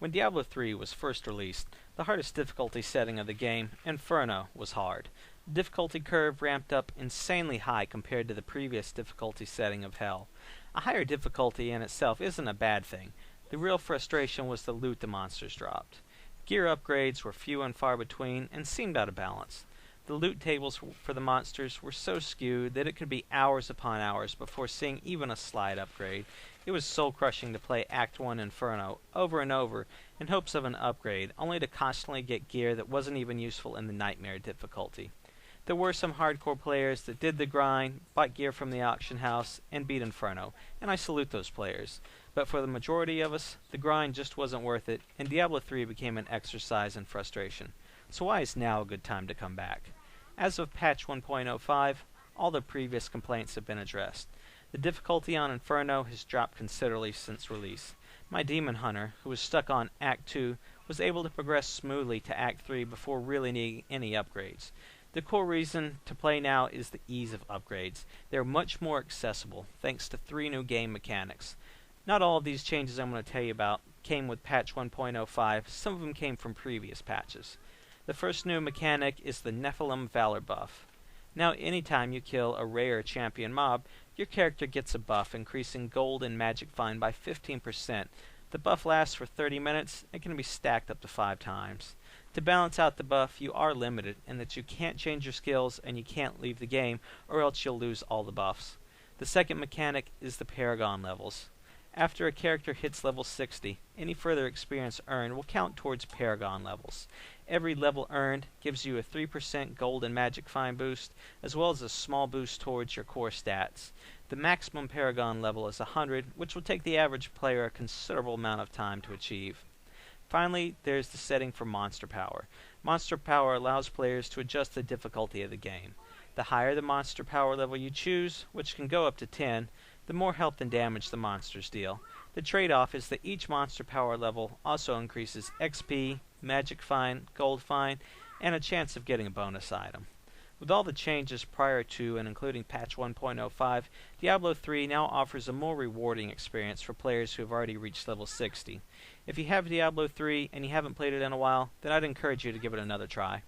When Diablo III was first released, the hardest difficulty setting of the game, Inferno, was hard. The difficulty curve ramped up insanely high compared to the previous difficulty setting of Hell. A higher difficulty in itself isn't a bad thing. The real frustration was the loot the monsters dropped. Gear upgrades were few and far between and seemed out of balance. The loot tables for the monsters were so skewed that it could be hours upon hours before seeing even a slight upgrade. It was soul-crushing to play Act 1 Inferno over and over in hopes of an upgrade, only to constantly get gear that wasn't even useful in the Nightmare difficulty. There were some hardcore players that did the grind, bought gear from the auction house, and beat Inferno, and I salute those players. But for the majority of us, the grind just wasn't worth it, and Diablo III became an exercise in frustration. So why is now a good time to come back? As of patch 1.05, all the previous complaints have been addressed. The difficulty on Inferno has dropped considerably since release. My Demon Hunter, who was stuck on Act 2, was able to progress smoothly to Act 3 before really needing any upgrades. The core reason to play now is the ease of upgrades. They are much more accessible, thanks to 3 new game mechanics. Not all of these changes I'm going to tell you about came with patch 1.05, some of them came from previous patches. The first new mechanic is the Nephilim Valor buff. Now anytime you kill a rare champion mob, your character gets a buff increasing gold and magic find by 15%. The buff lasts for 30 minutes and can be stacked up to 5 times. To balance out the buff, you are limited in that you can't change your skills and you can't leave the game, or else you'll lose all the buffs. The second mechanic is the Paragon levels. After a character hits level 60, any further experience earned will count towards Paragon levels. Every level earned gives you a 3% gold and magic find boost, as well as a small boost towards your core stats. The maximum Paragon level is 100, which will take the average player a considerable amount of time to achieve. Finally, there's the setting for Monster Power. Monster Power allows players to adjust the difficulty of the game. The higher the Monster Power level you choose, which can go up to 10, the more health and damage the monsters deal. The trade-off is that each Monster Power level also increases XP, Magic Find, Gold Find, and a chance of getting a bonus item. With all the changes prior to and including patch 1.05, Diablo 3 now offers a more rewarding experience for players who have already reached level 60. If you have Diablo 3 and you haven't played it in a while, then I'd encourage you to give it another try.